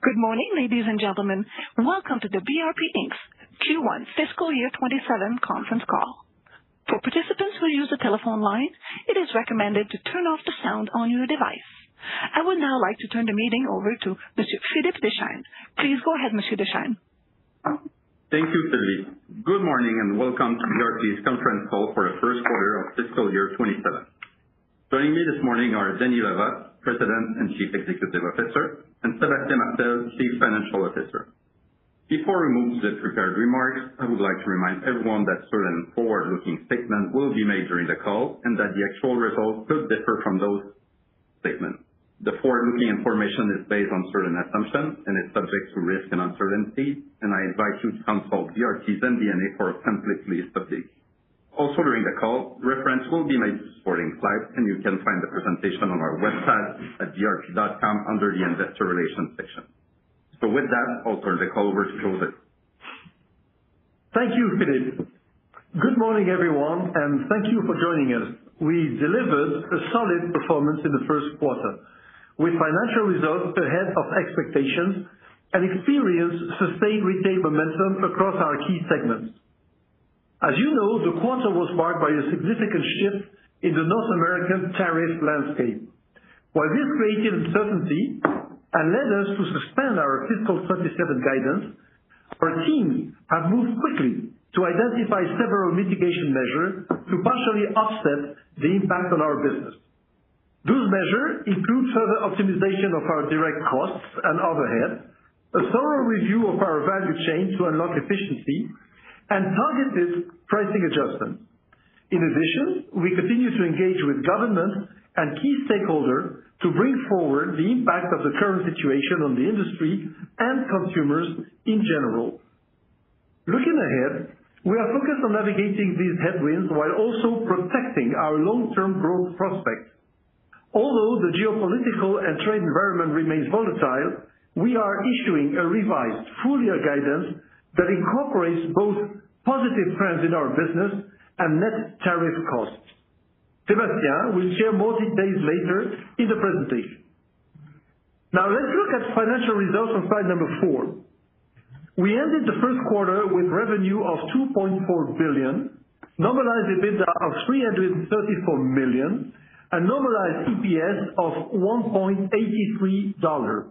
Good morning, ladies and gentlemen. Welcome to the BRP Inc.'s Q1 Fiscal Year 27 conference call. For participants who use a telephone line, it is recommended to turn off the sound on your device. I would now like to turn the meeting over to Monsieur Philippe Deschênes. Please go ahead, Monsieur Deschênes. Thank you, Sylvie. Good morning and welcome to BRP's conference call for the first quarter of Fiscal Year 27. Joining me this morning are Denis Leva, President and Chief Executive Officer, and Sébastien Martel, Chief Financial Officer. Before we move to the prepared remarks, I would like to remind everyone that certain forward-looking statements will be made during the call and that the actual results could differ from those statements. The forward-looking information is based on certain assumptions and is subject to risk and uncertainty, and I invite you to consult BRP's MD&A for a complete list of these. Also during the call, reference will be made to supporting slides, and you can find the presentation on our website at brp.com under the Investor Relations section. So with that, I'll turn the call over to Joseph. Thank you, Philippe. Good morning, everyone, and thank you for joining us. We delivered a solid performance in the first quarter, with financial results ahead of expectations and experienced sustained retail momentum across our key segments. As you know, the quarter was marked by a significant shift in the North American tariff landscape. While this created uncertainty and led us to suspend our fiscal 27 guidance, our teams have moved quickly to identify several mitigation measures to partially offset the impact on our business. Those measures include further optimization of our direct costs and overhead, a thorough review of our value chain to unlock efficiency, and targeted pricing adjustments. In addition, we continue to engage with government and key stakeholders to bring forward the impact of the current situation on the industry and consumers in general. Looking ahead, we are focused on navigating these headwinds while also protecting our long-term growth prospects. Although the geopolitical and trade environment remains volatile, we are issuing a revised full-year guidance that incorporates both positive trends in our business and net tariff costs. Sébastien will share more details later in the presentation. Now let's look at financial results on slide number 4. We ended the first quarter with revenue of $2.4 billion, normalized EBITDA of $334 million, and normalized EPS of $1.83.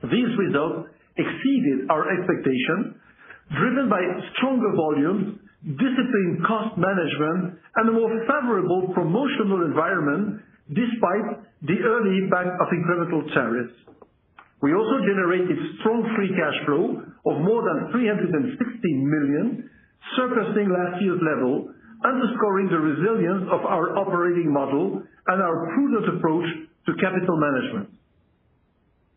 These results exceeded our expectations, driven by stronger volumes, disciplined cost management, and a more favorable promotional environment despite the early impact of incremental tariffs. We also generated strong free cash flow of more than $360 million, surpassing last year's level, underscoring the resilience of our operating model and our prudent approach to capital management.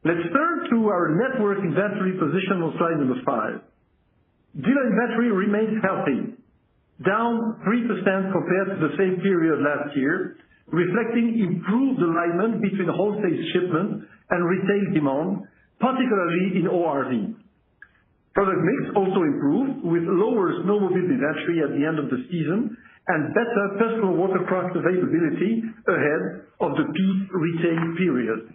Let's turn to our network inventory position on slide number 5. Dealer inventory remains healthy, down 3% compared to the same period last year, reflecting improved alignment between wholesale shipment and retail demand, particularly in ORV. Product mix also improved, with lower snowmobile inventory at the end of the season and better personal watercraft availability ahead of the peak retail period.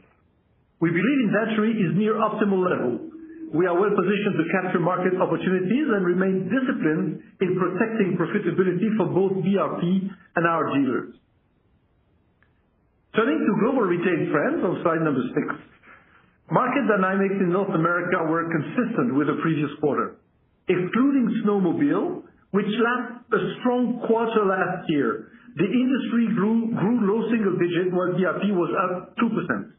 We believe inventory is near optimal level. We are well positioned to capture market opportunities and remain disciplined in protecting profitability for both BRP and our dealers. Turning to global retail trends on slide number 6. Market dynamics in North America were consistent with the previous quarter. Excluding snowmobile, which lacked a strong quarter last year, the industry grew low single digit while BRP was up 2%.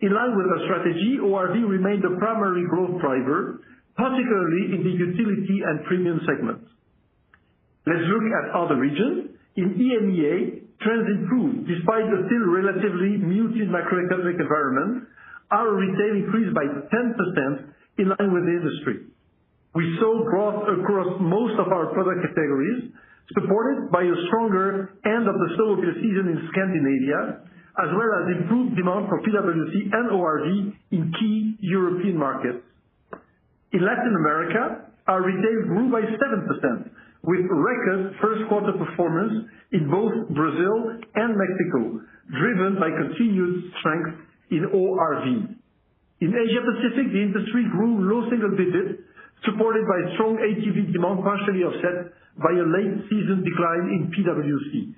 In line with our strategy, ORV remained the primary growth driver, particularly in the utility and premium segments. Let's look at other regions. In EMEA, trends improved despite the still relatively muted macroeconomic environment. Our retail increased by 10% in line with the industry. We saw growth across most of our product categories, supported by a stronger end of the snowmobile season in Scandinavia, as well as improved demand for PWC and ORV in key European markets. In Latin America, our retail grew by 7%, with record first quarter performance in both Brazil and Mexico, driven by continued strength in ORV. In Asia Pacific, the industry grew low single digits, supported by strong ATV demand, partially offset by a late season decline in PWC.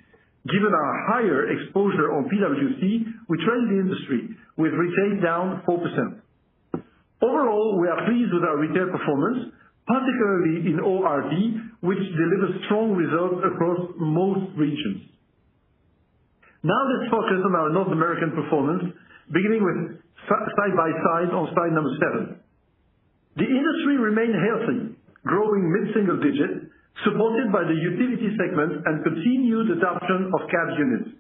Given our higher exposure on PWC, we trailed the industry, with retail down 4%. Overall, we are pleased with our retail performance, particularly in ORV, which delivers strong results across most regions. Now let's focus on our North American performance, beginning with side-by-side on slide number 7. The industry remained healthy, growing mid-single digit, supported by the utility segment and continued adoption of cab units.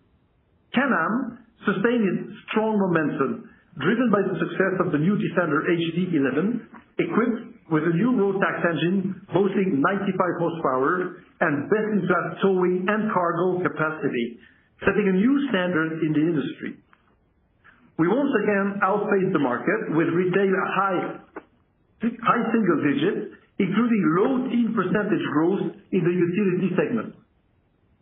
Can-Am sustained its strong momentum, driven by the success of the new Defender HD 11, equipped with a new road tax engine boasting 95 horsepower and best-in-class towing and cargo capacity, setting a new standard in the industry. We once again outpaced the market with retail high single digits, including low teen percentage growth in the utility segment.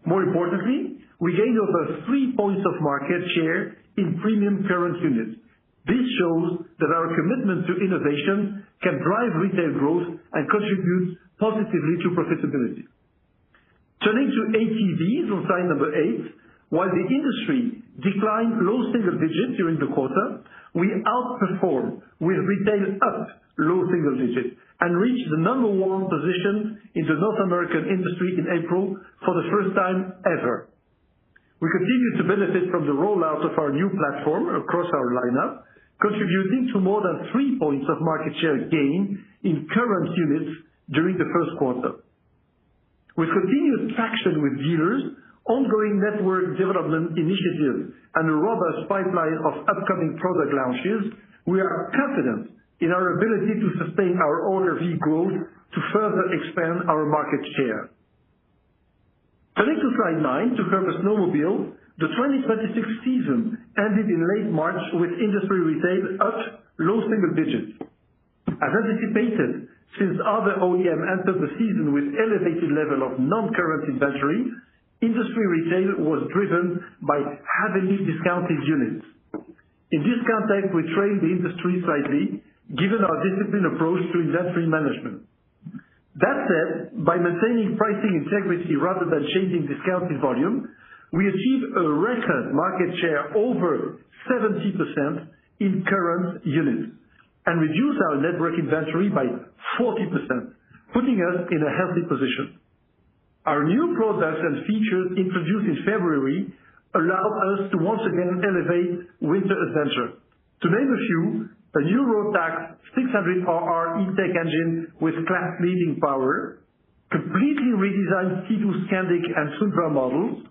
More importantly, we gained over 3 points of market share in premium current units. This shows that our commitment to innovation can drive retail growth and contribute positively to profitability. Turning to ATVs on slide number 8, while the industry declined low single digits during the quarter, we outperformed with retail up low single digits and reached the number 1 position in the North American industry in April for the first time ever. We continue to benefit from the rollout of our new platform across our lineup, contributing to more than 3 points of market share gain in current units during the first quarter. With continued traction with dealers, ongoing network development initiatives, and a robust pipeline of upcoming product launches, we are confident in our ability to sustain our ORV growth to further expand our market share. Turning to slide 9 to cover snowmobile, the 2026 season ended in late March with industry retail up low single digits. As anticipated, since other OEM entered the season with elevated level of non-current inventory, industry retail was driven by heavily discounted units. In this context, we trailed the industry slightly, given our disciplined approach to inventory management. That said, by maintaining pricing integrity rather than changing discounted volume, we achieved a record market share over 70% in current units and reduced our network inventory by 40%, putting us in a healthy position. Our new products and features introduced in February allowed us to once again elevate winter adventure. To name a few, a new road tax 600RR E-Tech engine with class-leading power, completely redesigned Sea-Doo Scandic and Tundra models,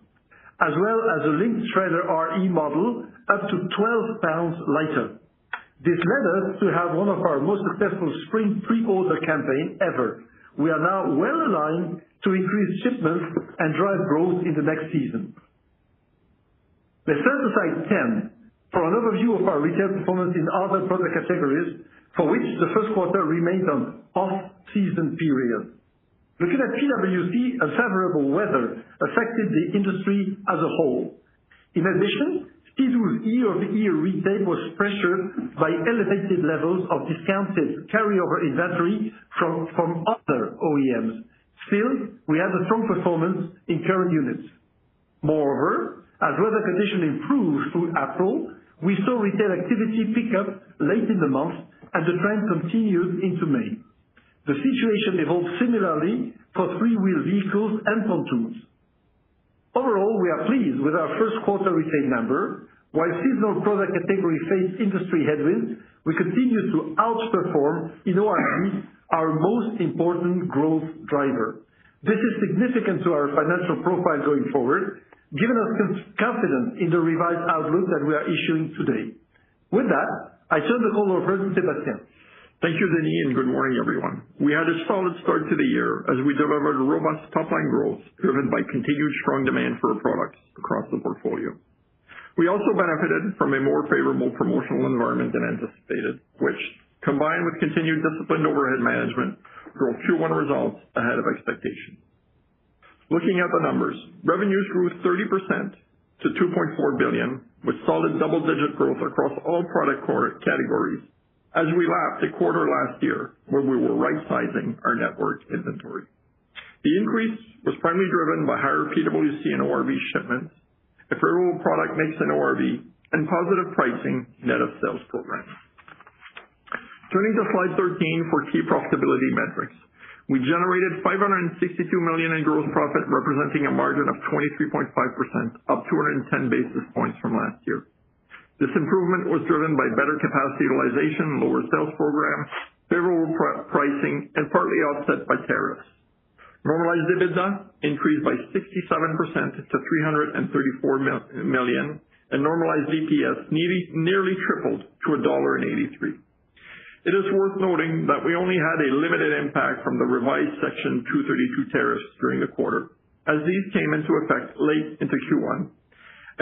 as well as a Lynx Shredder RE model up to 12 pounds lighter. This led us to have one of our most successful spring pre-order campaign ever. We are now well aligned to increase shipments and drive growth in the next season. Let's turn to slide 10 for an overview of our retail performance in other product categories, for which the first quarter remained an off-season period. Looking at PWC, unfavorable weather affected the industry as a whole. In addition, Sea-Doo's year-over-year retail was pressured by elevated levels of discounted carryover inventory from other OEMs. Still, we had a strong performance in current units. Moreover, as weather conditions improved through April, we saw retail activity pick up late in the month, and the trend continued into May. The situation evolved similarly for three-wheel vehicles and pontoons. Overall, we are pleased with our first quarter retail number. While seasonal product category faced industry headwinds, we continue to outperform in ORV, our most important growth driver. This is significant to our financial profile going forward, giving us confidence in the revised outlook that we are issuing today. With that, I turn the call over to Sébastien. Thank you, Denis, and good morning, everyone. We had a solid start to the year as we delivered robust top-line growth driven by continued strong demand for our products across the portfolio. We also benefited from a more favorable promotional environment than anticipated, which, combined with continued disciplined overhead management, drove Q1 results ahead of expectations. Looking at the numbers, revenues grew 30% to $2.4 billion, with solid double-digit growth across all product categories, as we lapped a quarter last year where we were right-sizing our network inventory. The increase was primarily driven by higher PWC and ORV shipments, a favorable product mix in ORV, and positive pricing net of sales programs. Turning to slide 13 for key profitability metrics. We generated $562 million in gross profit, representing a margin of 23.5%, up 210 basis points from last year. This improvement was driven by better capacity utilization, lower sales program, favorable pricing, and partly offset by tariffs. Normalized EBITDA increased by 67% to $334 million, and normalized EPS nearly tripled to $1.83. It is worth noting that we only had a limited impact from the revised Section 232 tariffs during the quarter, as these came into effect late into Q1,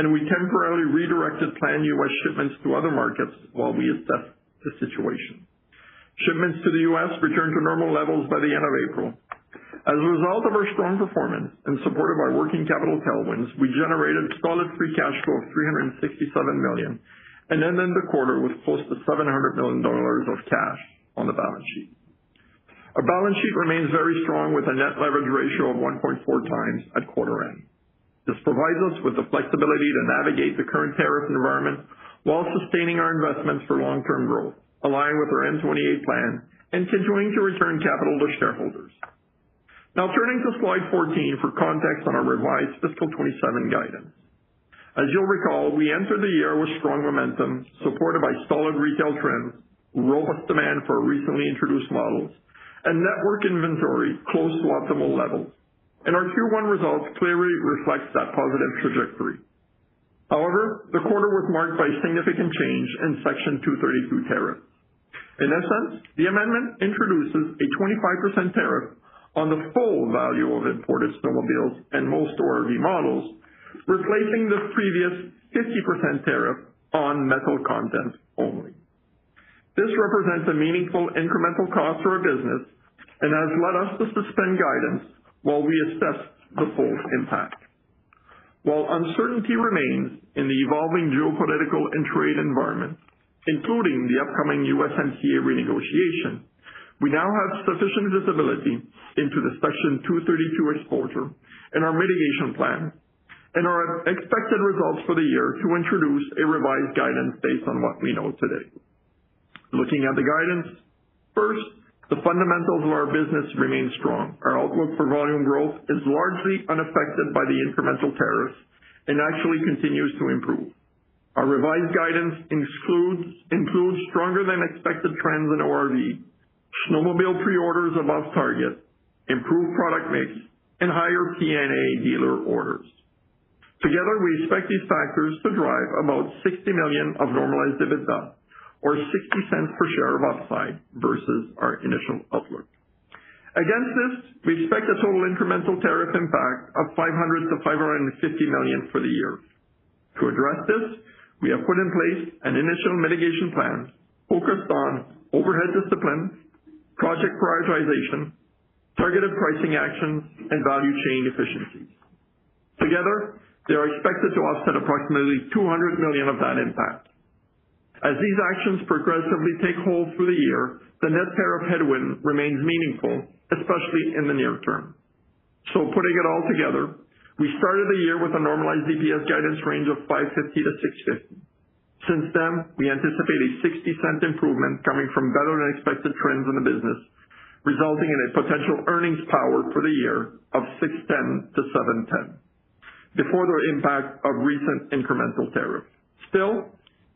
and we temporarily redirected planned U.S. shipments to other markets while we assessed the situation. Shipments to the U.S. returned to normal levels by the end of April. As a result of our strong performance and supported by working capital tailwinds, we generated solid free cash flow of $367 million, and ended the quarter with close to $700 million of cash on the balance sheet. Our balance sheet remains very strong with a net leverage ratio of 1.4 times at quarter end. This provides us with the flexibility to navigate the current tariff environment while sustaining our investments for long-term growth, aligning with our N28 plan, and continuing to return capital to shareholders. Now turning to slide 14 for context on our revised fiscal 27 guidance. As you'll recall, we entered the year with strong momentum, supported by solid retail trends, robust demand for recently introduced models, and network inventory close to optimal levels. And our Q1 results clearly reflect that positive trajectory. However, the quarter was marked by significant change in Section 232 tariffs. In essence, the amendment introduces a 25% tariff on the full value of imported snowmobiles and most ORV models, replacing the previous 50% tariff on metal content only. This represents a meaningful incremental cost to our business and has led us to suspend guidance while we assess the full impact. While uncertainty remains in the evolving geopolitical and trade environment, including the upcoming USMCA renegotiation, we now have sufficient visibility into the Section 232 exposure and our mitigation plan, and our expected results for the year to introduce a revised guidance based on what we know today. Looking at the guidance, first, the fundamentals of our business remain strong. Our outlook for volume growth is largely unaffected by the incremental tariffs and actually continues to improve. Our revised guidance includes stronger than expected trends in ORV, snowmobile pre-orders above target, improved product mix, and higher P&A dealer orders. Together, we expect these factors to drive about $60 million of normalized EBITDA, or 60 cents per share of upside versus our initial outlook. Against this, we expect a total incremental tariff impact of $500 to $550 million for the year. To address this, we have put in place an initial mitigation plan focused on overhead discipline, project prioritization, targeted pricing actions, and value chain efficiencies. Together, they are expected to offset approximately $200 million of that impact. As these actions progressively take hold through the year, the net tariff headwind remains meaningful, especially in the near term. So putting it all together, we started the year with a normalized EPS guidance range of $5.50 to $6.50. Since then, we anticipate a 60-cent improvement coming from better than expected trends in the business, resulting in a potential earnings power for the year of $6.10 to $7.10. Before the impact of recent incremental tariffs. Still,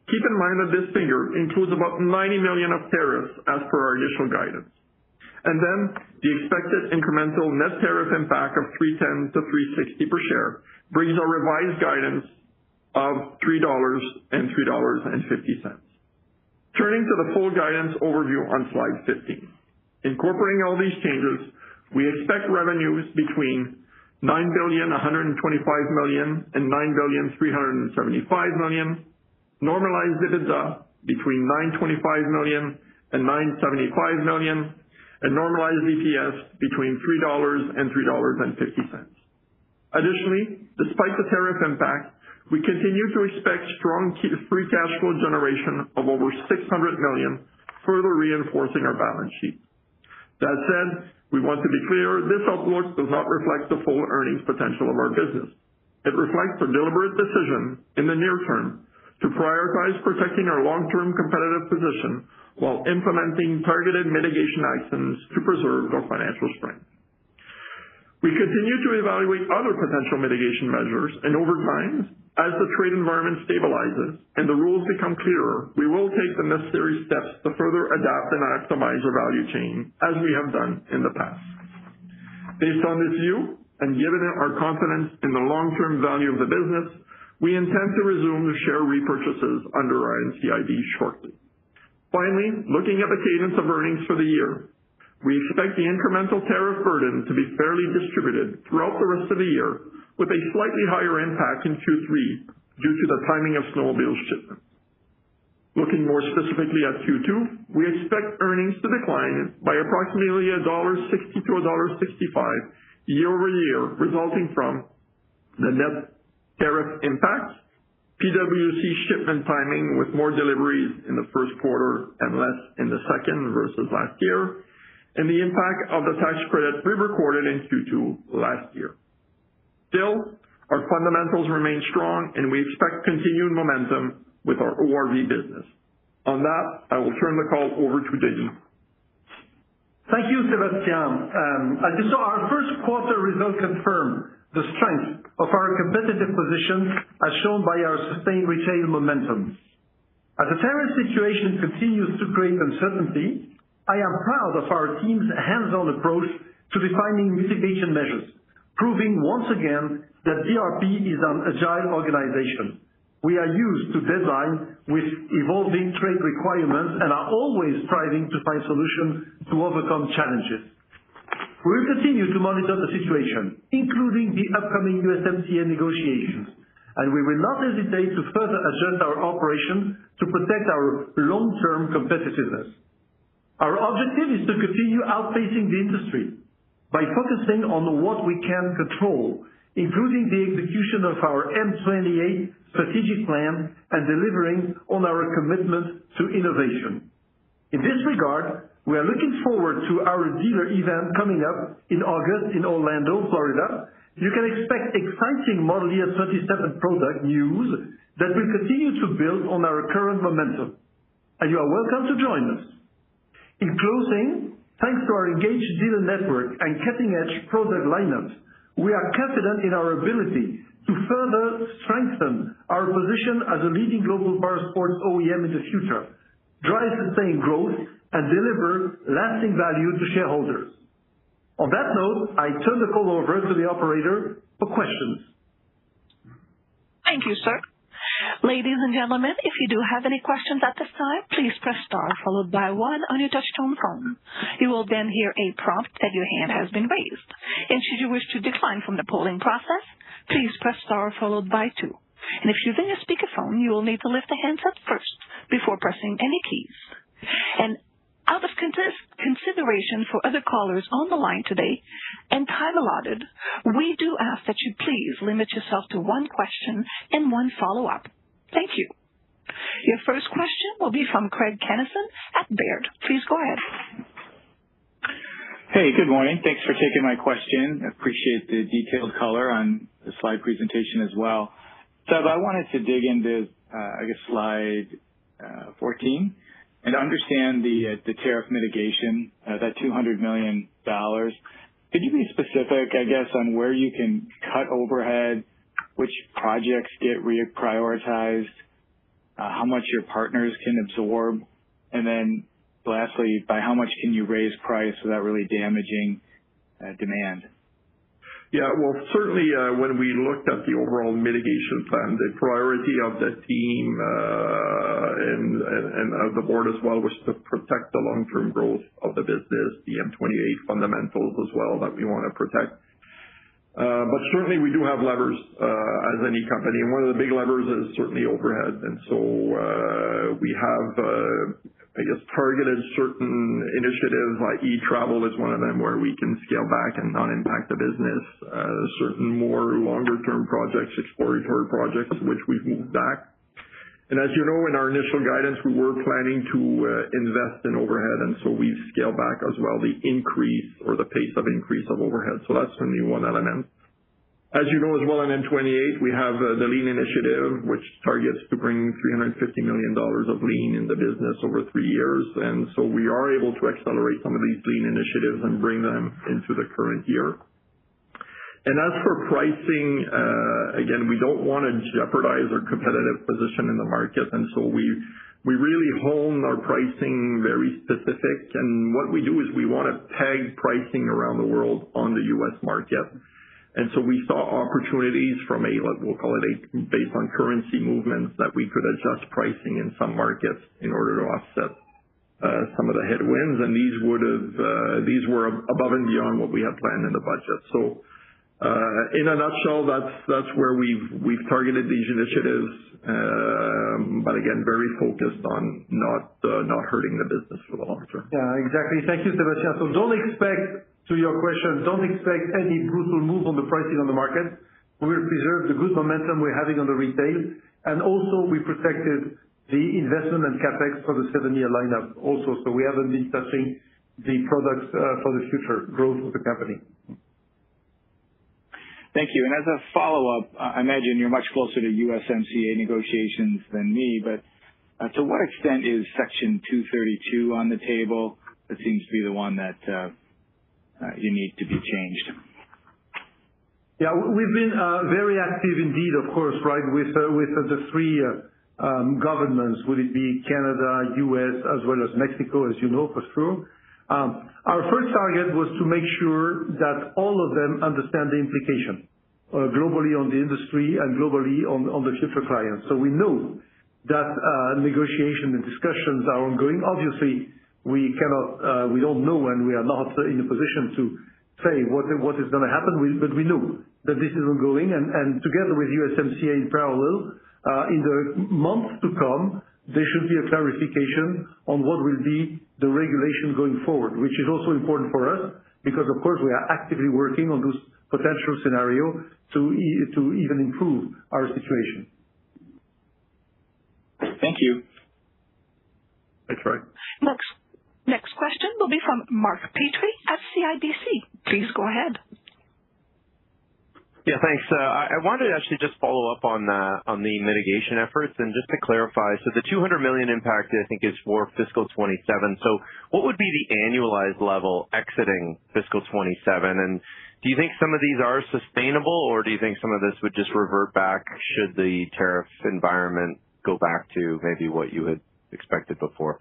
keep in mind that this figure includes about $90 million of tariffs as per our initial guidance. And then the expected incremental net tariff impact of $3.10 to $3.60 per share brings our revised guidance of $3 and $3.50. Turning to the full guidance overview on slide 15. Incorporating all these changes, we expect revenues between $9,125 million and $9,375 million, normalized EBITDA between $925 million and $975 million, and normalized EPS between $3 and $3.50. Additionally, despite the tariff impact, we continue to expect strong free cash flow generation of over $600 million, further reinforcing our balance sheet. That said, we want to be clear, this outlook does not reflect the full earnings potential of our business. It reflects a deliberate decision in the near term to prioritize protecting our long-term competitive position while implementing targeted mitigation actions to preserve our financial strength. We continue to evaluate other potential mitigation measures, and over time, as the trade environment stabilizes and the rules become clearer, we will take the necessary steps to further adapt and optimize our value chain, as we have done in the past. Based on this view, and given our confidence in the long-term value of the business, we intend to resume the share repurchases under our NCIB shortly. Finally, looking at the cadence of earnings for the year, we expect the incremental tariff burden to be fairly distributed throughout the rest of the year, with a slightly higher impact in Q3 due to the timing of snowmobile shipments. Looking more specifically at Q2, we expect earnings to decline by approximately $1.60 to $1.65 year-over-year, resulting from the net tariff impact, PWC shipment timing with more deliveries in the first quarter and less in the second versus last year, and the impact of the tax credit we recorded in Q2 last year. Still, our fundamentals remain strong, and we expect continued momentum with our ORV business. On that, I will turn the call over to Denis. Thank you, Sébastien. As you saw, our first quarter results confirm the strength of our competitive position as shown by our sustained retail momentum. As the tariff situation continues to create uncertainty, I am proud of our team's hands-on approach to defining mitigation measures, proving once again that BRP is an agile organization. We are used to deadline with evolving trade requirements and are always striving to find solutions to overcome challenges. We will continue to monitor the situation, including the upcoming USMCA negotiations, and we will not hesitate to further adjust our operation to protect our long-term competitiveness. Our objective is to continue outpacing the industry by focusing on what we can control, including the execution of our M28 strategic plan and delivering on our commitment to innovation. In this regard, we are looking forward to our dealer event coming up in August in Orlando, Florida. You can expect exciting Model Year 27 product news that will continue to build on our current momentum, and you are welcome to join us. In closing, thanks to our engaged dealer network and cutting-edge product lineups, we are confident in our ability to further strengthen our position as a leading global powersports OEM in the future, drive sustained growth, and deliver lasting value to shareholders. On that note, I turn the call over to the operator for questions. Thank you, sir. Ladies and gentlemen, if you do have any questions at this time, please press star followed by 1 on your touch-tone phone. You will then hear a prompt that your hand has been raised. And should you wish to decline from the polling process, please press star followed by 2. And if using a speakerphone, you will need to lift the handset first before pressing any keys. And out of consideration for other callers on the line today and time allotted, we do ask that you please limit yourself to one question and one follow-up. Thank you. Your first question will be from Craig Kennison at Baird. Please go ahead. Hey, good morning. Thanks for taking my question. I appreciate the detailed color on the slide presentation as well. Seb, I wanted to dig into, slide 14 and understand the tariff mitigation, that $200 million. Could you be specific, on where you can cut overhead, which projects get reprioritized, how much your partners can absorb, and then lastly, by how much can you raise price without really damaging demand? Yeah, well, certainly when we looked at the overall mitigation plan, the priority of the team and of the board as well was to protect the long-term growth of the business, the M28 fundamentals as well that we want to protect. But certainly we do have levers as any company, and one of the big levers is certainly overhead. And so we have targeted certain initiatives, like e-travel is one of them where we can scale back and not impact the business. Certain more longer-term projects, exploratory projects, which we've moved back. And as you know, in our initial guidance, we were planning to invest in overhead, and so we've scaled back as well the increase or the pace of increase of overhead. So that's only one element. As you know as well, in M28, we have the Lean Initiative, which targets to bring $350 million of Lean in the business over 3 years. And so we are able to accelerate some of these Lean initiatives and bring them into the current year. And as for pricing, again, we don't want to jeopardize our competitive position in the market. And so we really hone our pricing very specific. And what we do is we want to peg pricing around the world on the U.S. market. And so we saw opportunities from we'll call it based on currency movements, that we could adjust pricing in some markets in order to offset some of the headwinds. And these were above and beyond what we had planned in the budget. So in a nutshell, that's where we've targeted these initiatives, but again, very focused on not hurting the business for the long term. Yeah, exactly. Thank you, Sébastien. So don't expect any brutal move on the pricing on the market. We will preserve the good momentum we're having on the retail, and also we protected the investment and capex for the 7-year lineup also. So we haven't been touching the products for the future growth of the company. Thank you. And as a follow-up, I imagine you're much closer to USMCA negotiations than me, but to what extent is Section 232 on the table? That seems to be the one that you need to be changed. Yeah, we've been very active indeed, of course, right, with the three governments, would it be Canada, US, as well as Mexico, as you know, for sure. Our first target was to make sure that all of them understand the implication globally on the industry and globally on the future clients. So we know that negotiation and discussions are ongoing. Obviously, we don't know, and we are not in a position to say what is going to happen, but we know that this is ongoing, and together with USMCA in parallel, in the months to come, there should be a clarification on what will be the regulation going forward, which is also important for us because, of course, we are actively working on this potential scenario to even improve our situation. Thank you. That's right. Next question will be from Mark Petrie at CIBC. Please go ahead. Yeah, thanks. I wanted to actually just follow up on the mitigation efforts, and just to clarify, so the $200 million impact, I think, is for fiscal 27. So what would be the annualized level exiting fiscal 27? And do you think some of these are sustainable, or do you think some of this would just revert back should the tariff environment go back to maybe what you had expected before?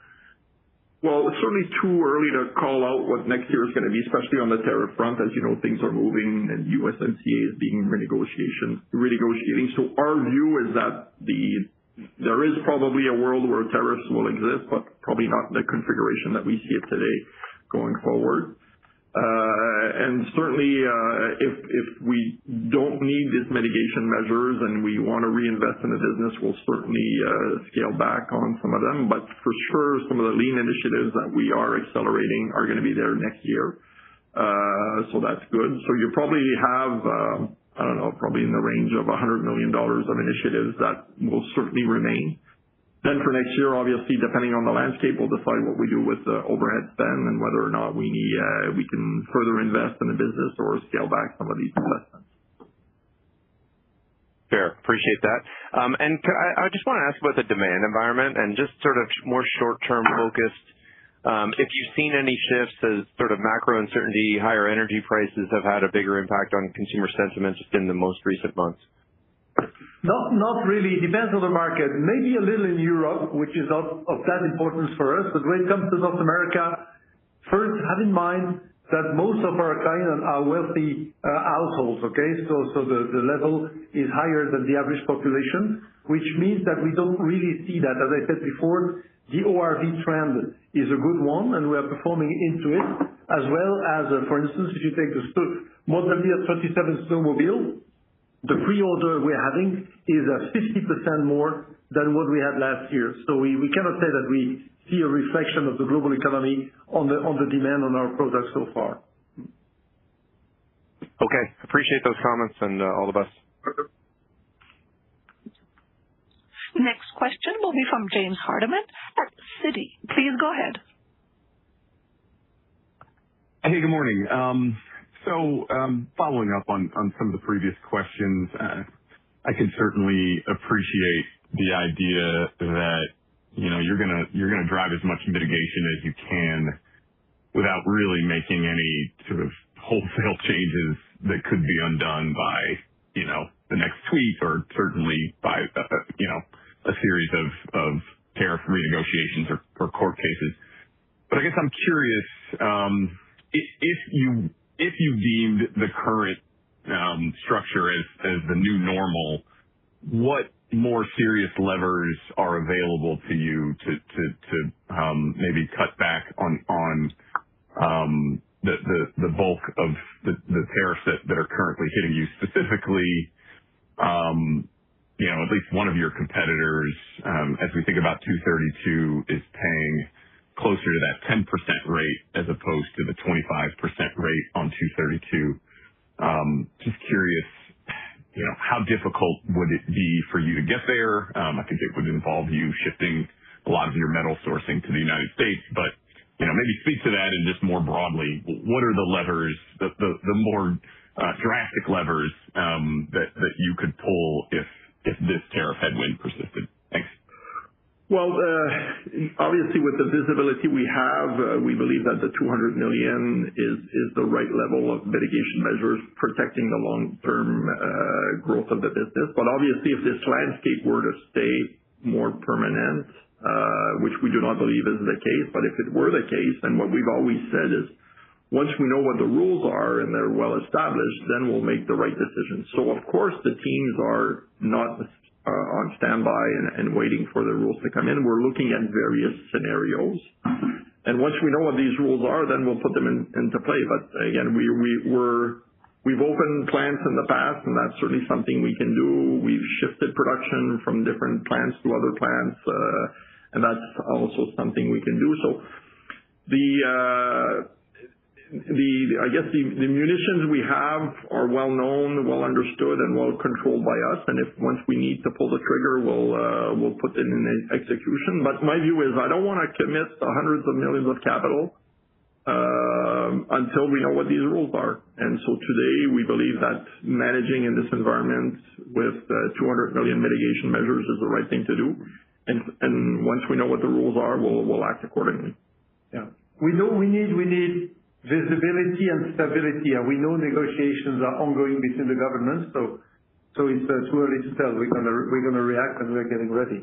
Well, it's certainly too early to call out what next year is going to be, especially on the tariff front. As you know, things are moving, and USMCA is being renegotiating. So our view is that there is probably a world where tariffs will exist, but probably not in the configuration that we see it today going forward. And certainly, if we don't need these mitigation measures and we want to reinvest in the business, we'll certainly scale back on some of them. But for sure, some of the lean initiatives that we are accelerating are going to be there next year. So that's good. So you probably have, probably in the range of $100 million of initiatives that will certainly remain. Then for next year, obviously, depending on the landscape, we'll decide what we do with the overhead spend and whether or not we can further invest in the business or scale back some of these investments. Fair. Appreciate that. And I just want to ask about the demand environment and just sort of more short-term focused. If you've seen any shifts as sort of macro uncertainty, higher energy prices have had a bigger impact on consumer sentiment just in the most recent months. Not really. It depends on the market. Maybe a little in Europe, which is not of that importance for us. But when it comes to North America, first, have in mind that most of our clients are wealthy households, okay? So the level is higher than the average population, which means that we don't really see that. As I said before, the ORV trend is a good one, and we are performing into it, as well as, for instance, if you take the model year 27 snowmobile, the pre-order we're having is 50% more than what we had last year. So we cannot say that we see a reflection of the global economy on the demand on our products so far. Okay. Appreciate those comments, and all the best. Next question will be from James Hardiman at Citi. Please go ahead. Hey, good morning. Following up on some of the previous questions, I can certainly appreciate the idea that, you're gonna drive as much mitigation as you can without really making any sort of wholesale changes that could be undone by, the next tweet or certainly by, a series of tariff renegotiations or court cases. But I guess I'm curious, if you deemed the current structure as the new normal, what more serious levers are available to you to maybe cut back on the bulk of the tariffs that are currently hitting you? Specifically, at least one of your competitors, as we think about 232, is paying closer to that 10% rate as opposed to the 25% rate on 232. Just curious, how difficult would it be for you to get there? I think it would involve you shifting a lot of your metal sourcing to the United States, but maybe speak to that and just more broadly, what are the levers, the more drastic levers that you could pull if this tariff headwind persisted? Thanks. Well, obviously, with the visibility we have, we believe that the $200 million is the right level of mitigation measures protecting the long-term growth of the business. But obviously, if this landscape were to stay more permanent, which we do not believe is the case, but if it were the case, then what we've always said is once we know what the rules are and they're well established, then we'll make the right decisions. So, of course, the teams are not on standby and waiting for the rules to come in. We're looking at various scenarios. And once we know what these rules are, then we'll put them into play. But again, we've opened plants in the past, and that's certainly something we can do. We've shifted production from different plants to other plants, and that's also something we can do. So I guess the munitions we have are well known, well understood, and well controlled by us. And if once we need to pull the trigger, we'll put it in execution. But my view is I don't want to commit hundreds of millions of capital until we know what these rules are. And so today we believe that managing in this environment with 200 million mitigation measures is the right thing to do. And once we know what the rules are, we'll act accordingly. Yeah, we know we need visibility and stability, and we know negotiations are ongoing between the governments. So it's too early to tell. We're gonna react, and we're getting ready.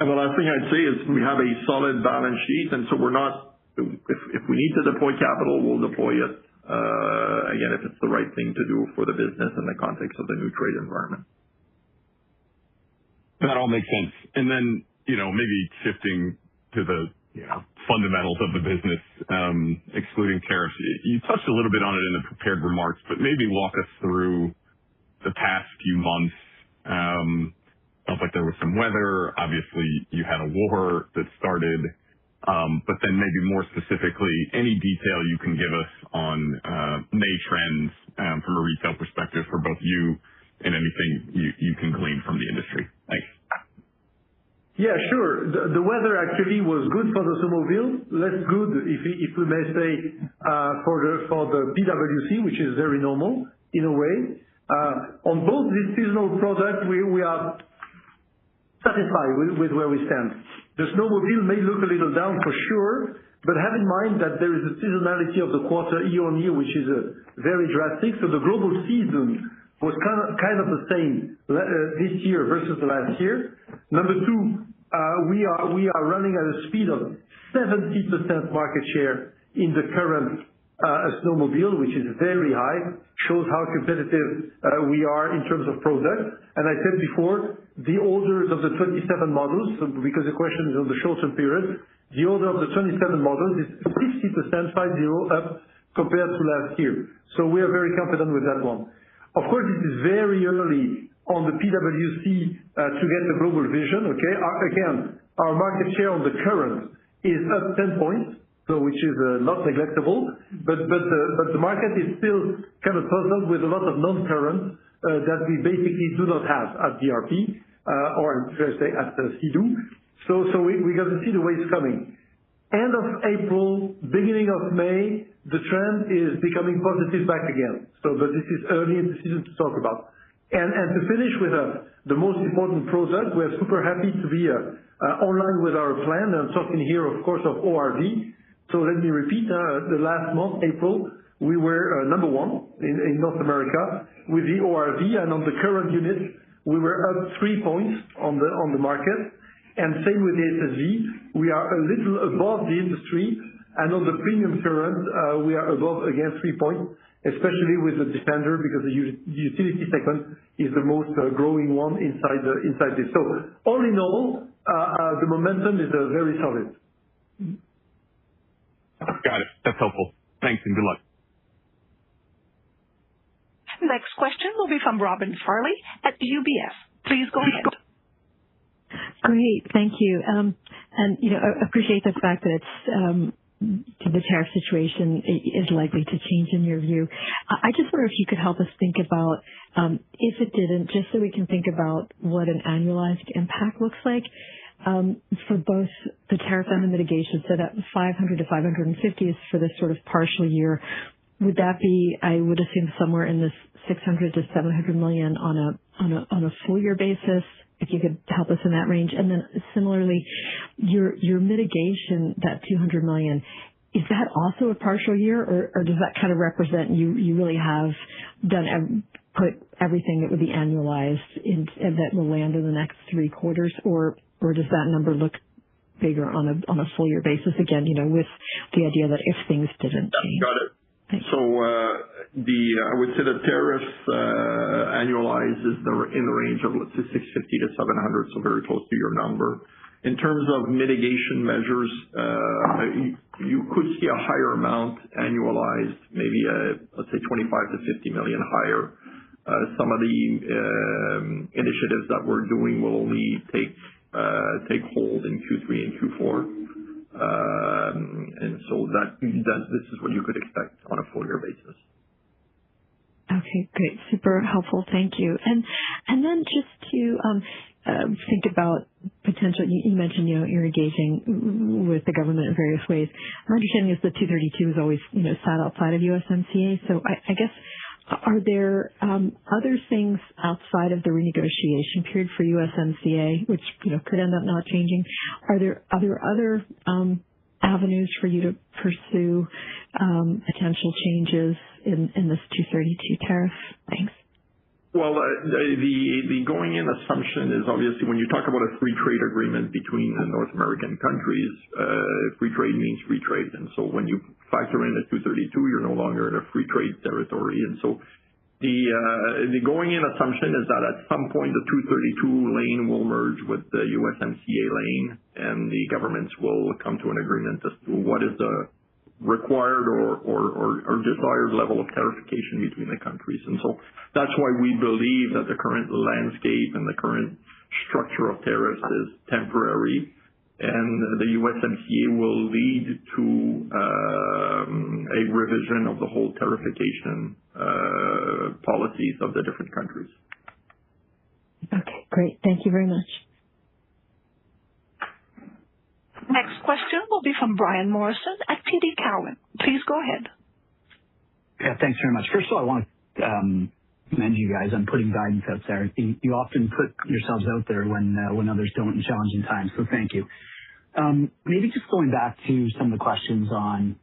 And the last thing I'd say is we have a solid balance sheet, and so we're not. If we need to deploy capital, we'll deploy it. Again, if it's the right thing to do for the business in the context of the new trade environment. That all makes sense. And then, maybe shifting to the fundamentals of the business, excluding tariffs. You touched a little bit on it in the prepared remarks, but maybe walk us through the past few months. Sounds like there was some weather. Obviously, you had a war that started. But then maybe more specifically, any detail you can give us on May trends from a retail perspective for both you and anything you can glean from the industry. Thanks. Yeah, sure. The weather actually was good for the snowmobile, less good, if we may say, for the PWC, which is very normal in a way. On both these seasonal products, we are satisfied with where we stand. The snowmobile may look a little down for sure, but have in mind that there is a seasonality of the quarter year-on-year, which is very drastic. So the global season was kind of the same this year versus the last year. Number two, we are running at a speed of 70% market share in the current snowmobile, which is very high, shows how competitive we are in terms of product. And I said before, the orders of the 27 models, because the question is on the short-term period, the order of the 27 models is 50% up compared to last year. So we are very confident with that one. Of course, it is very early on the PWC to get the global vision. Okay, again, our market share on the current is up 10 points, so which is not neglectable. But the market is still kind of puzzled with a lot of non-current that we basically do not have at BRP. or should I say at CIDU. So we got to see the waves coming. End of April, beginning of May, the trend is becoming positive back again. But this is early in the season to talk about. And to finish with the most important product, we're super happy to be online with our plan. I'm talking here, of course, of ORV. So let me repeat, the last month, April, we were number one in North America with the ORV, and on the current unit, we were up 3 points on the market. And same with the SSV, we are a little above the industry, and on the premium current, we are above again 3 points, especially with the Defender, because the utility segment is the most growing one inside this. So all in all, the momentum is very solid. Got it. That's helpful. Thanks and good luck. Next question will be from Robin Farley at UBS. Please go ahead. Great. Thank you. And, I appreciate the fact that it's the tariff situation is likely to change in your view. I just wonder if you could help us think about, if it didn't, just so we can think about what an annualized impact looks like for both the tariff and the mitigation. So that 500 to 550 is for this sort of partial year. Would that be, I would assume, somewhere in this 600 to 700 million on a full year basis? If you could help us in that range. And then similarly, your mitigation, that 200 million, is that also a partial year, or does that kind of represent you really have put everything that would be annualized and that will land in the next 3 quarters, or does that number look bigger on a full year basis, again, with the idea that if things didn't change? Got it. So I would say the tariffs annualized is in the range of, let's say, 650 to 700, so very close to your number. In terms of mitigation measures, you could see a higher amount annualized, maybe let's say 25 to 50 million higher. Some of the initiatives that we're doing will only take hold in Q3 and Q4. And so this is what you could expect on a full year basis. Okay, great. Super helpful. Thank you. And then just to think about potential, you mentioned, you're engaging with the government in various ways. My understanding is the 232 is always, sat outside of USMCA. So I guess, are there other things outside of the renegotiation period for USMCA, which could end up not changing? Are there other avenues for you to pursue potential changes in this 232 tariff? Thanks. Well, the going-in assumption is obviously when you talk about a free trade agreement between the North American countries, free trade means free trade. And so when you factor in a 232, you're no longer in a free trade territory. And so the going-in assumption is that at some point the 232 lane will merge with the USMCA lane, and the governments will come to an agreement as to what is the required or desired level of clarification between the countries. And so that's why we believe that the current landscape and the current structure of tariffs is temporary, and the USMCA will lead to a revision of the whole tariffification policies of the different countries. Okay, great. Thank you very much. Next question will be from Brian Morrison at TD Cowen. Please go ahead. Yeah, thanks very much. First of all, I want to commend you guys on putting guidance out there. You often put yourselves out there when others don't in challenging times, so thank you. Maybe just going back to some of the questions on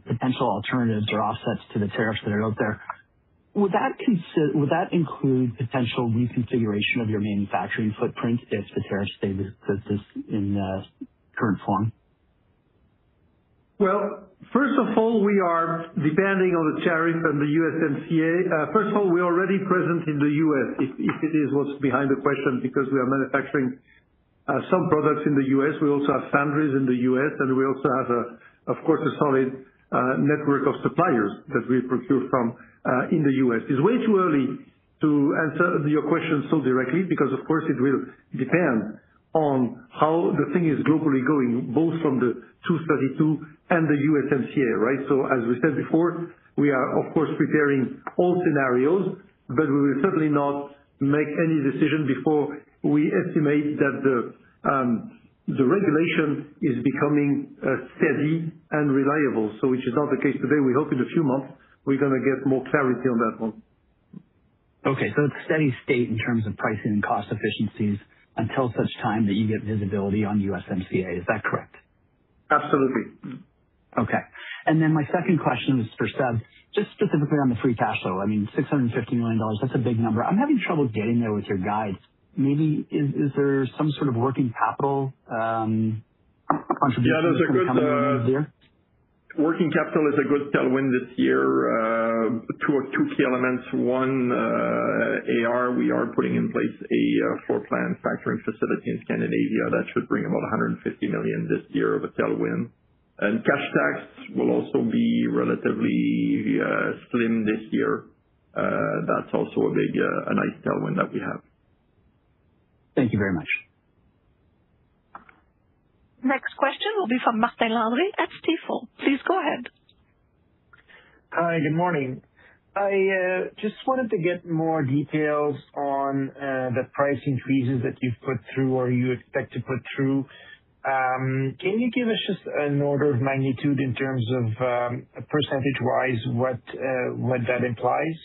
potential alternatives or offsets to the tariffs that are out there. Would that include potential reconfiguration of your manufacturing footprint if the tariffs stay in current form? Well, first of all, we are depending on the tariff and the USMCA. First of all, we're already present in the U.S., if it is what's behind the question, because we are manufacturing some products in the U.S. We also have foundries in the U.S., and we also have, of course, a solid network of suppliers that we procure from in the U.S. It's way too early to answer your question so directly because, of course, it will depend on how the thing is globally going, both from the 232 and the USMCA, right? So as we said before, we are, of course, preparing all scenarios, but we will certainly not make any decision before we estimate that the regulation is becoming steady and reliable. So which is not the case today. We hope in a few months we're going to get more clarity on that one. Okay, so it's steady state in terms of pricing and cost efficiencies until such time that you get visibility on USMCA. Is that correct? Absolutely. Okay. And then my second question is for Seb, just specifically on the free cash flow. I mean, $650 million, that's a big number. I'm having trouble getting there with your guides. Maybe is there some sort of working capital contribution there's a good this year? Working capital is a good tailwind this year. Two key elements. One, AR, we are putting in place a floor plan factoring facility in Scandinavia. That should bring about $150 million this year of a tailwind. And cash tax will also be relatively slim this year. That's also a nice tailwind that we have. Thank you very much. Next question will be from Martin Landry at Stifel. Please go ahead. Hi, good morning. I just wanted to get more details on the price increases that you've put through or you expect to put through. Can you give us just an order of magnitude in terms of percentage-wise what that implies?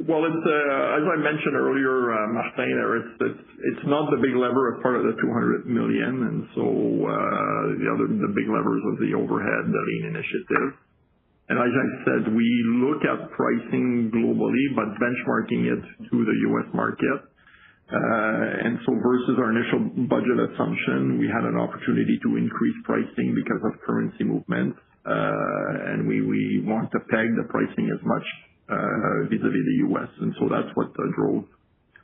Well, it's as I mentioned earlier, Martin, it's not the big lever as part of the $200 million, and so the big levers of the overhead, the lean initiative. And as I said, we look at pricing globally, but benchmarking it to the U.S. market. And so versus our initial budget assumption, we had an opportunity to increase pricing because of currency movements, and we want to peg the pricing as much vis-a-vis the U.S. And so that's what drove.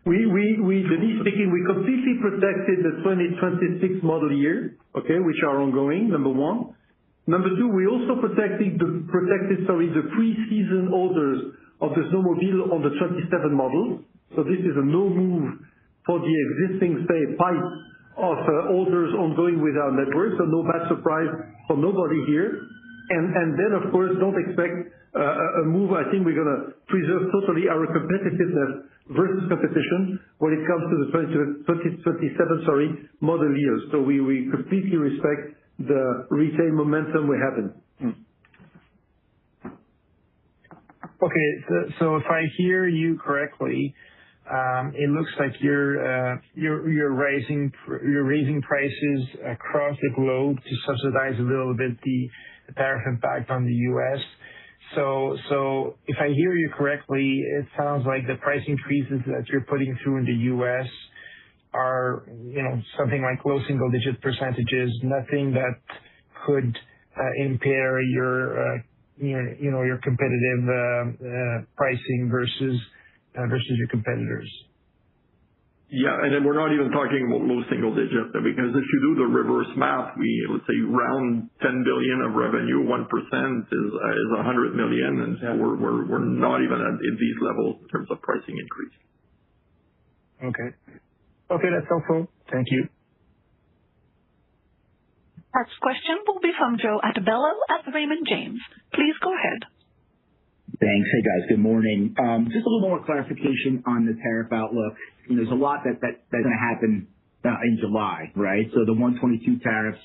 Denis speaking, we completely protected the 2026 model year, okay, which are ongoing, number one. Number two, we also protected the pre-season orders of the snowmobile on the 27 model. So this is a no move for the existing, pipe of orders ongoing with our network. So no bad surprise for nobody here. And then, of course, don't expect a move. I think we're going to preserve totally our competitiveness versus competition when it comes to the 2027, model years. So we completely respect the retail momentum we're having. Okay, so if I hear you correctly, it looks like you're raising prices across the globe to subsidize a little bit the tariff impact on the U.S. So if I hear you correctly, it sounds like the price increases that you're putting through in the U.S. are, something like low single-digit percentages, nothing that could impair your competitive pricing versus your competitors. Yeah, and then we're not even talking about low single digit, because if you do the reverse math, let's say round 10 billion of revenue, 1% is $100 million, and so we're not even at these levels in terms of pricing increase. Okay, that's helpful. Thank you. Next question will be from Joe Altobello at Raymond James. Please go ahead. Thanks. Hey, guys. Good morning. Just a little more clarification on the tariff outlook. There's a lot that's going to happen in July, right? So the 122 tariffs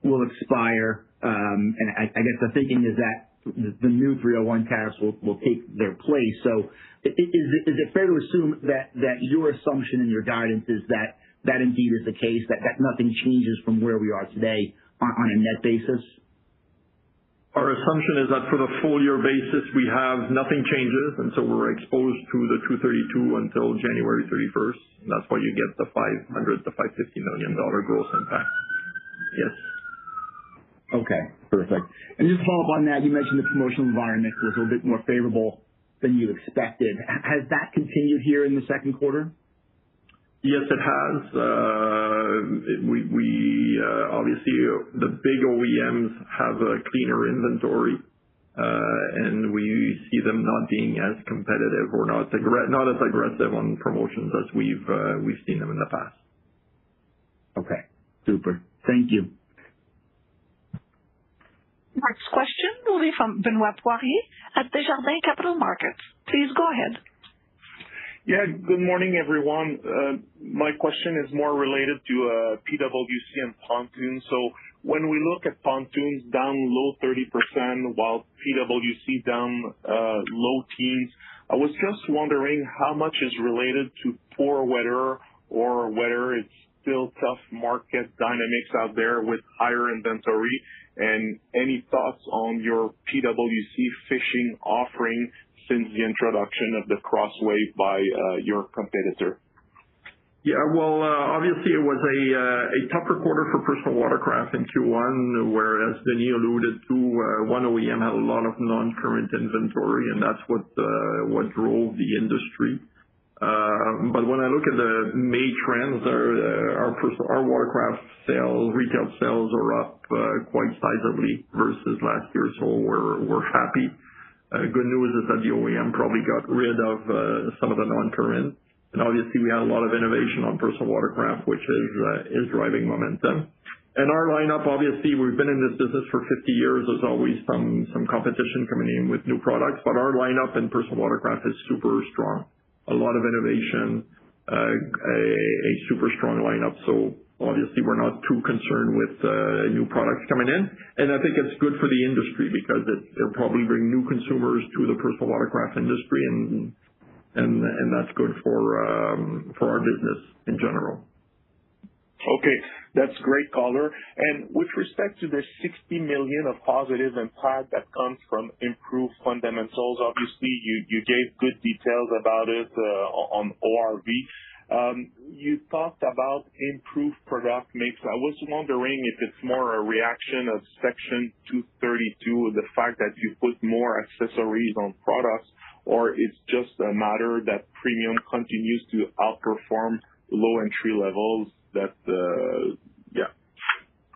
will expire, and I guess the thinking is that the new 301 tariffs will take their place. So is it fair to assume that your assumption and your guidance is that indeed is the case, that nothing changes from where we are today on a net basis? Our assumption is that for the full year basis, we have nothing changes, and so we're exposed to the 232 until January 31st. And that's why you get the $500 to $550 million gross impact. Yes. Okay, perfect. And just to follow up on that, you mentioned the promotional environment was a little bit more favorable than you expected. Has that continued here in the second quarter? Yes, it has. Obviously the big OEMs have a cleaner inventory, and we see them not being as competitive or not as aggressive on promotions as we've seen them in the past. Okay, super. Thank you. Next question will be from Benoit Poirier at Desjardins Capital Markets. Please go ahead. Yeah, good morning, everyone. My question is more related to PWC and pontoons. So when we look at pontoons down low 30%, while PWC down low teens, I was just wondering how much is related to poor weather or whether it's still tough market dynamics out there with higher inventory, and any thoughts on your PWC fishing offering since the introduction of the Crosswave by your competitor? Yeah, well, obviously it was a tougher quarter for personal watercraft in Q1, where, as Denis alluded to, one OEM had a lot of non-current inventory, and that's what drove the industry. But when I look at the May trends, our watercraft sales, retail sales are up quite sizably versus last year, so we're happy. Good news is that the OEM probably got rid of some of the non-current. And obviously we had a lot of innovation on personal watercraft, which is driving momentum. And our lineup, obviously, we've been in this business for 50 years. There's always some competition coming in with new products, but our lineup in personal watercraft is super strong. A lot of innovation, a super strong lineup. So obviously we're not too concerned with new products coming in. And I think it's good for the industry because it'll probably bring new consumers to the personal watercraft industry, and that's good for our business in general. Okay, that's great color. And with respect to the 60 million of positive impact that comes from improved fundamentals, obviously you gave good details about it on ORV. You talked about improved product mix. I was wondering if it's more a reaction of Section 232, the fact that you put more accessories on products, or it's just a matter that premium continues to outperform low entry levels.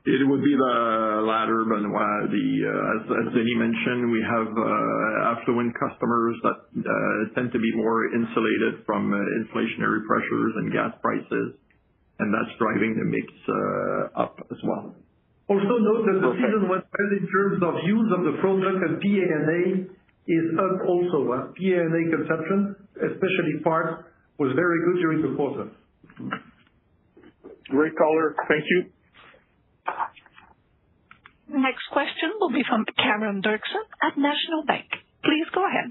It would be the latter, Benoit. As Denis mentioned, we have affluent customers that tend to be more insulated from inflationary pressures and gas prices, and that's driving the mix up as well. Also note that the season went well in terms of use of the product, and PA&A is up also. PA&A consumption, especially parts, was very good during the quarter. Great color. Thank you. Next question will be from Cameron Dirksen at National Bank. Please go ahead.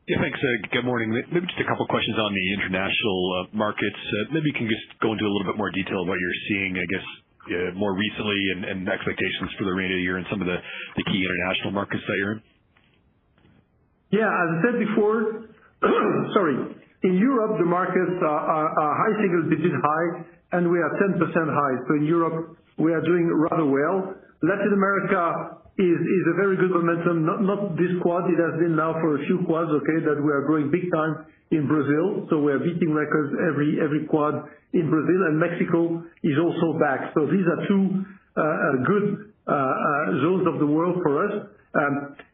Yeah, thanks. Good morning. Maybe just a couple of questions on the international markets. Maybe you can just go into a little bit more detail of what you're seeing, I guess, more recently and expectations for the remainder of the year in some of the key international markets that you're in. Yeah, as I said before, in Europe, the markets are high single-digit high, and we are 10% high. So in Europe, we are doing rather well. Latin America is a very good momentum, not this quad. It has been now for a few quads, okay, that we are growing big time in Brazil. So we are beating records every quad in Brazil, and Mexico is also back. So these are two good zones of the world for us.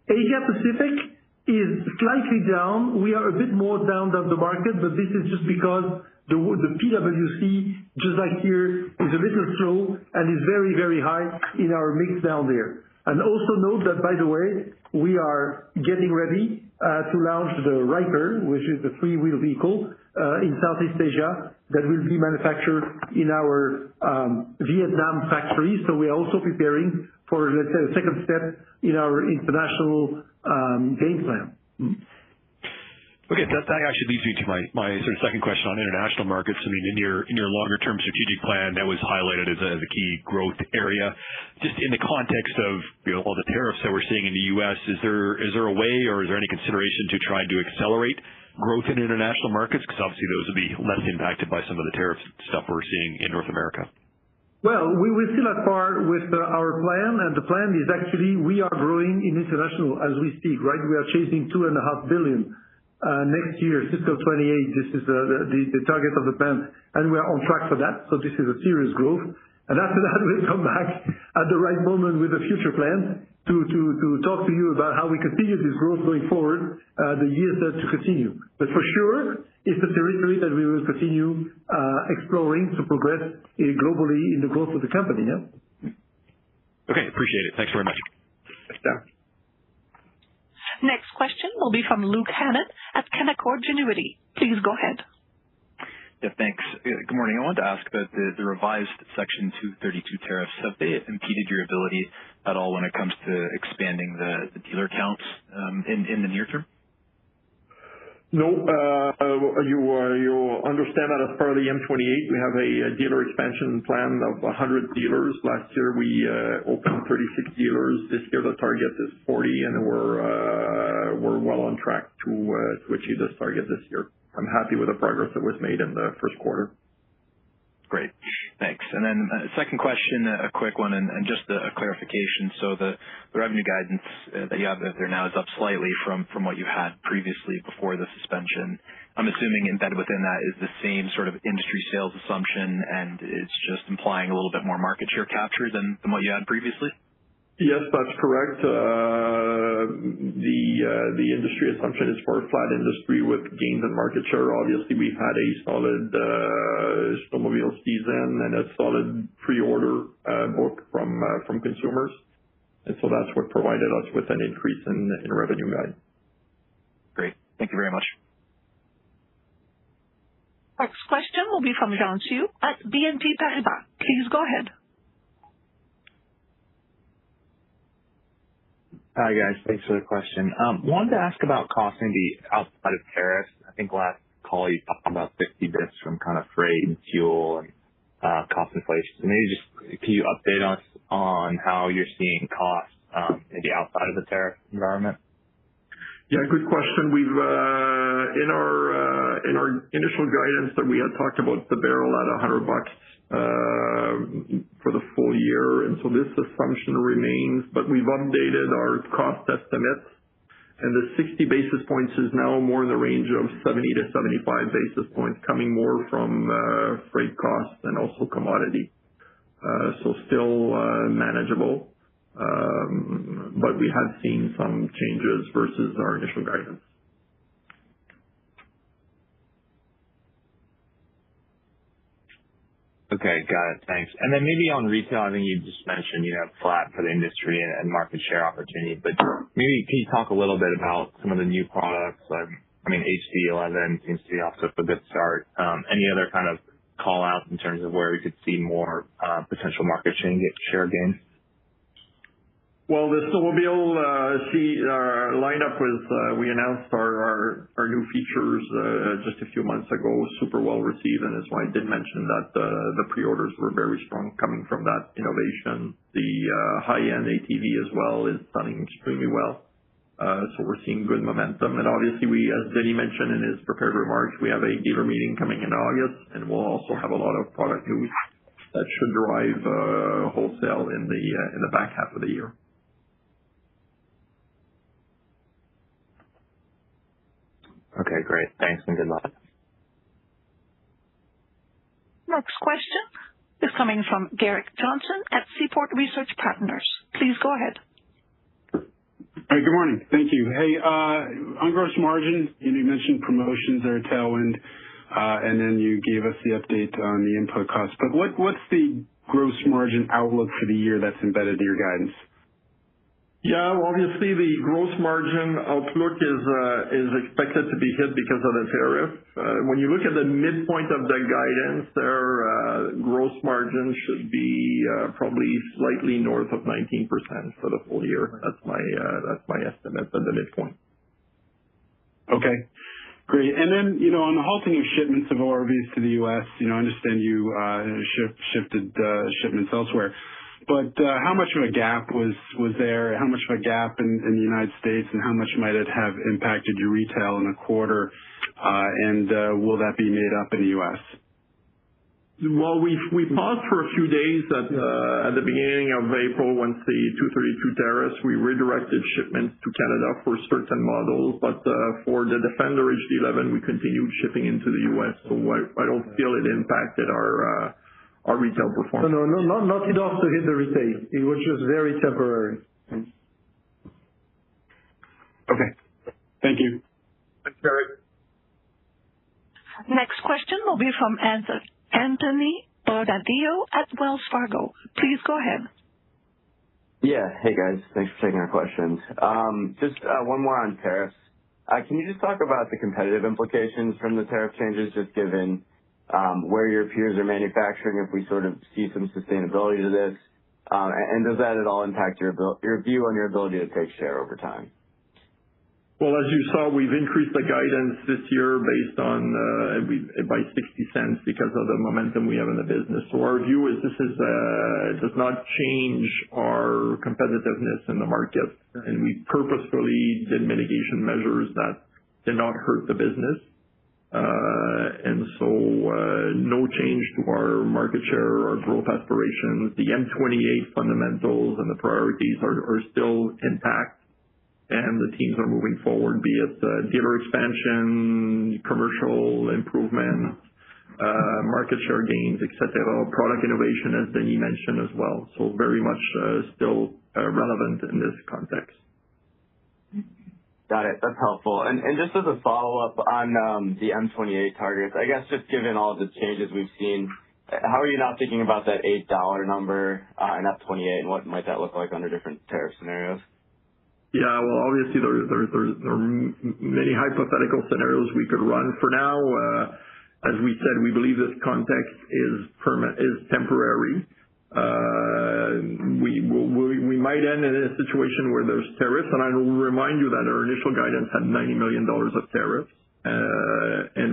Asia Pacific is slightly down. We are a bit more down than the market, but this is just because the PWC, just like here, is a little slow and is very, very high in our mix down there. And also note that, by the way, we are getting ready to launch the Riker, which is the three-wheel vehicle in Southeast Asia that will be manufactured in our Vietnam factory. So we are also preparing for, let's say, a second step in our international game plan. Okay, that actually leads me to my sort of second question on international markets. I mean, in your longer term strategic plan, that was highlighted as a key growth area. Just in the context of all the tariffs that we're seeing in the U.S., is there a way, or is there any consideration to try to accelerate growth in international markets? Because obviously those would be less impacted by some of the tariff stuff we're seeing in North America. Well, we're still at par with our plan, and the plan is actually we are growing in international as we speak, right? We are chasing $2.5 billion next year, fiscal 28. This is the target of the plan, and we are on track for that. So this is a serious growth. And after that, we'll come back at the right moment with a future plan to talk to you about how we continue this growth going forward, the years to continue. But for sure, it's a territory that we will continue exploring to progress globally in the growth of the company. Yeah. Okay, appreciate it. Thanks very much. Yeah. Next question will be from Luke Hannan at Canaccord Genuity. Please go ahead. Yeah, thanks. Good morning. I wanted to ask about the revised Section 232 tariffs. Have they impeded your ability at all when it comes to expanding the dealer counts in the near term? No. You'll understand that as part of the M28, we have a dealer expansion plan of 100 dealers. Last year, we opened 36 dealers. This year, the target is 40, and we're well on track to achieve this target this year. I'm happy with the progress that was made in the first quarter. Great. Thanks. And then second question, a quick one, and just a clarification. So the revenue guidance that you have there now is up slightly from what you had previously before the suspension. I'm assuming embedded within that is the same sort of industry sales assumption, and it's just implying a little bit more market share capture than what you had previously? Yes, that's correct. The industry assumption is for a flat industry with gains in market share. Obviously, we've had a solid snowmobile season and a solid pre-order book from consumers. And so that's what provided us with an increase in revenue guide. Great. Thank you very much. Next question will be from Jean Thieu at BNP Paribas. Please go ahead. Hi, guys. Thanks for the question. Wanted to ask about cost maybe outside of tariffs. I think last call you talked about 50 bits from kind of freight and fuel and cost inflation. So maybe just can you update us on how you're seeing costs maybe outside of the tariff environment? Yeah, good question. We've in our initial guidance that we had talked about the barrel at $100 for the full year, and so this assumption remains. But we've updated our cost estimates, and the 60 basis points is now more in the range of 70 to 75 basis points, coming more from freight costs and also commodity. So still manageable. But we have seen some changes versus our initial guidance. Okay, got it. Thanks. And then maybe on retail, I think you just mentioned, flat for the industry and market share opportunity, but maybe can you talk a little bit about some of the new products? I mean, HD11 seems to be off to a good start. Any other kind of call outs in terms of where we could see more potential market share gains? Well, the snowmobile lineup we announced our new features just a few months ago, super well received, and that's why I did mention that the pre-orders were very strong coming from that innovation. The high-end ATV as well is selling extremely well. So we're seeing good momentum. And obviously, as Denny mentioned in his prepared remarks, we have a dealer meeting coming in August, and we'll also have a lot of product news that should drive wholesale in the back half of the year. Okay, great. Thanks and good luck. Next question is coming from Garrick Johnson at Seaport Research Partners. Please go ahead. Hey, good morning. Thank you. Hey, on gross margin, you mentioned promotions are a tailwind, and then you gave us the update on the input costs. But what's the gross margin outlook for the year that's embedded in your guidance? Yeah, well, obviously the gross margin outlook is expected to be hit because of the tariff. When you look at the midpoint of the guidance, their gross margin should be probably slightly north of 19% for the full year. That's my estimate at the midpoint. Okay, great. And then on the halting of shipments of ORVs to the U.S., I understand you shifted shipments elsewhere. But how much of a gap was there? How much of a gap in the United States, and how much might it have impacted your retail in a quarter? And will that be made up in the U.S.? Well, we paused for a few days at the beginning of April once the 232 tariffs. We redirected shipments to Canada for certain models, but for the Defender HD11, we continued shipping into the U.S. So I don't feel it impacted our retail performance. No, not enough to hit the retail. It was just very temporary. Okay. Thank you. Thanks, Eric. Next question will be from Anthony Bonadio at Wells Fargo. Please go ahead. Yeah. Hey, guys. Thanks for taking our questions. Just one more on tariffs. Can you just talk about the competitive implications from the tariff changes, just given where your peers are manufacturing, if we sort of see some sustainability to this? And does that at all impact your view on your ability to take share over time? Well, as you saw, we've increased the guidance this year based on by 60 cents because of the momentum we have in the business. So our view is this does not change our competitiveness in the market, and we purposefully did mitigation measures that did not hurt the business. And so no change to our market share or growth aspirations. The M28 fundamentals and the priorities are still intact. And the teams are moving forward, be it dealer expansion, commercial improvement, market share gains, et cetera, product innovation, as Denis mentioned as well. So very much still relevant in this context. Got it. That's helpful. And just as a follow-up on the M28 targets, I guess just given all the changes we've seen, how are you now thinking about that $8 number in F28, and what might that look like under different tariff scenarios? Yeah, well, obviously there are many hypothetical scenarios we could run. For now, as we said, we believe this context is temporary. We might end in a situation where there's tariffs, and I will remind you that our initial guidance had $90 million of tariffs, and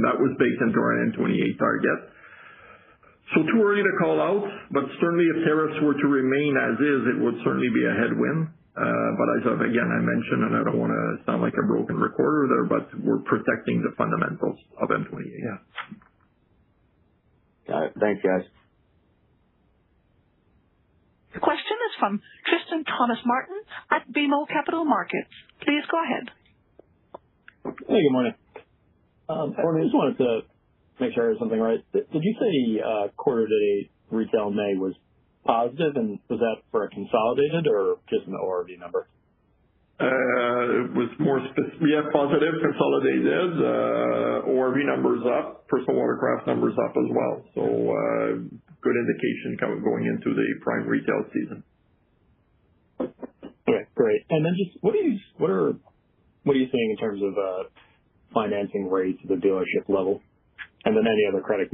that was baked into our M28 target. So too early to call out, but certainly if tariffs were to remain as is, it would certainly be a headwind. But as I mentioned, and I don't want to sound like a broken recorder there, but we're protecting the fundamentals of M28. Yeah. Got it. Thanks, guys. The question is from Tristan Thomas-Martin at BMO Capital Markets. Please go ahead. Hey, good morning. I just wanted to make sure I heard something right. Did you say quarter-to-date retail in May was positive, and was that for a consolidated or just an ORV number? It was more specific. We have positive consolidated, ORV numbers up, personal watercraft numbers up as well. So good indication going into the prime retail season. Okay, great. And then just what are you seeing in terms of financing rates at the dealership level? And then any other credit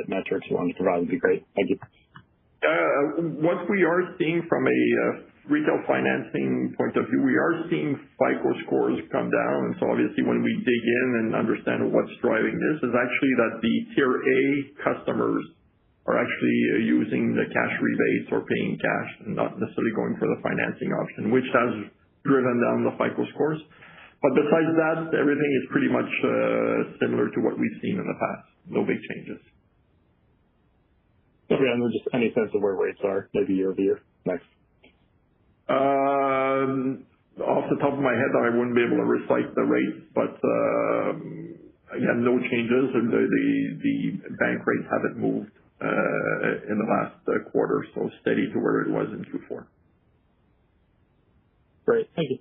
metrics you want to provide would be great. Thank you. What we are seeing from a retail financing point of view, we are seeing FICO scores come down. And so obviously when we dig in and understand what's driving this is actually that the Tier A customers are actually using the cash rebates or paying cash and not necessarily going for the financing option, which has driven down the FICO scores. But besides that, everything is pretty much similar to what we've seen in the past. No big changes. Okay, and just any sense of where rates are, maybe year-over-year? Next. Off the top of my head, I wouldn't be able to recite the rates, but again, no changes. The bank rates haven't moved in the last quarter, so steady to where it was in Q4. Great. Thank you.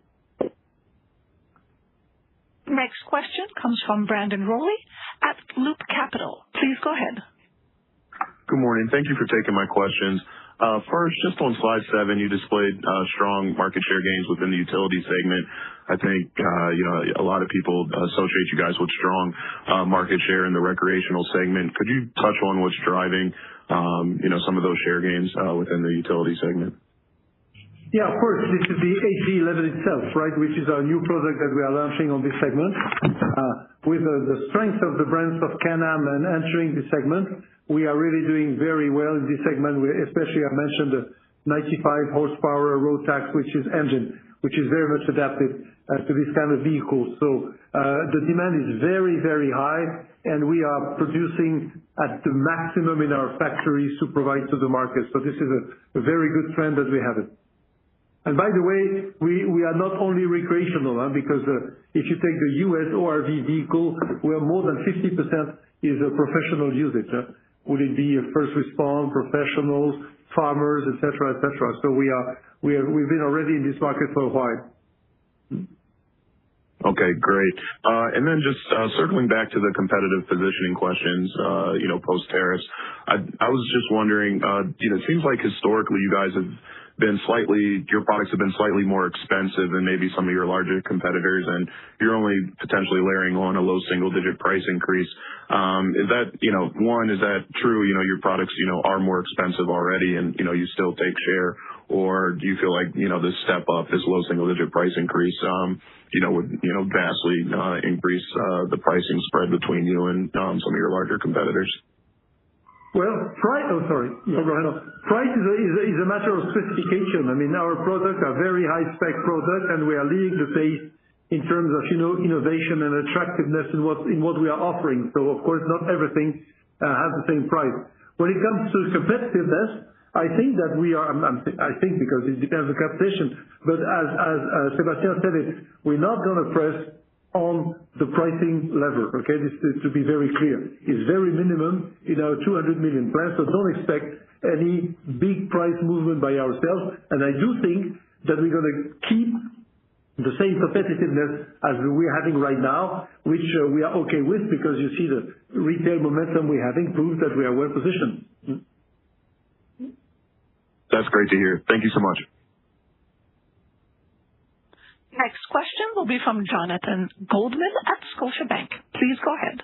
Next question comes from Brandon Rowley at Loop Capital. Please go ahead. Good morning. Thank you for taking my questions. First, just on slide 7, you displayed strong market share gains within the utility segment. I think a lot of people associate you guys with strong market share in the recreational segment. Could you touch on what's driving some of those share gains within the utility segment? Yeah, of course. This is the HD11 itself, right, which is our new product that we are launching on this segment. With the strength of the brands of Can-Am and entering this segment, we are really doing very well in this segment. Especially, I mentioned the 95 horsepower road tax, which is very much adapted to this kind of vehicle. So the demand is very, very high, and we are producing at the maximum in our factories to provide to the market. So this is a very good trend that we have it. And by the way, we are not only recreational, because if you take the U.S. ORV vehicle, where more than 50% is a professional usage. Would it be a first response, professionals, farmers, et cetera, et cetera. So we've been already in this market for a while. Okay, great. And then just circling back to the competitive positioning questions, post-tariffs, I was just wondering, it seems like historically you guys have your products have been slightly more expensive than maybe some of your larger competitors, and you're only potentially layering on a low single-digit price increase. Is that, is that true? Your products, are more expensive already and, you still take share, or do you feel like, this step up, this low single-digit price increase, would, vastly increase the pricing spread between you and some of your larger competitors? Well, price is a matter of specification. I mean, our products are very high-spec products, and we are leading the pace in terms of, innovation and attractiveness in what we are offering. So, of course, not everything has the same price. When it comes to competitiveness, I think that we are, I think because it depends on competition, but as Sébastien said it, we're not going to press on the pricing lever, okay? This is to be very clear. It's very minimum in our 200 million plan, so don't expect any big price movement by ourselves. And I do think that we're going to keep the same competitiveness as we're having right now, which we are okay with because you see the retail momentum we're having proves that we are well positioned. That's great to hear. Thank you so much. Next question will be from Jonathan Goldman at Scotiabank. Please go ahead.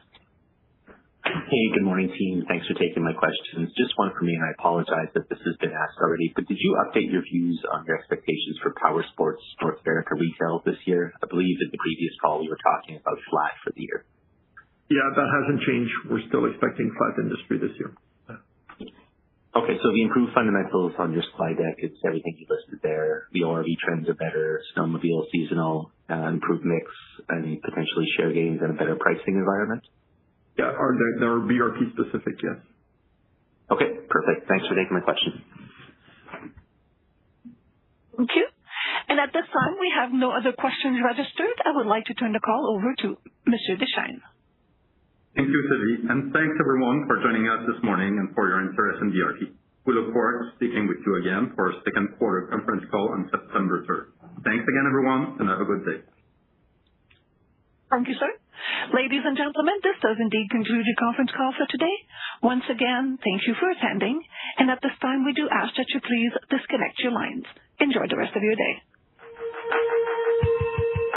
Hey, good morning, team. Thanks for taking my questions. Just one for me, and I apologize if this has been asked already, but did you update your views on your expectations for Powersports North America retail this year? I believe in the previous call you were talking about flat for the year. Yeah, that hasn't changed. We're still expecting flat industry this year. Okay, so the improved fundamentals on your slide deck, it's everything you listed there. The ORV trends are better, snowmobile seasonal, improved mix, and potentially share gains and a better pricing environment? Yeah, they're BRP specific, yes. Okay, perfect. Thanks for taking my question. Thank you. And at this time, we have no other questions registered. I would like to turn the call over to Monsieur Deschênes. Thank you, Sylvie, and thanks everyone for joining us this morning and for your interest in BRP. We look forward to speaking with you again for our second quarter conference call on September 3rd. Thanks again, everyone, and have a good day. Thank you, sir. Ladies and gentlemen, this does indeed conclude your conference call for today. Once again, thank you for attending, and at this time we do ask that you please disconnect your lines. Enjoy the rest of your day.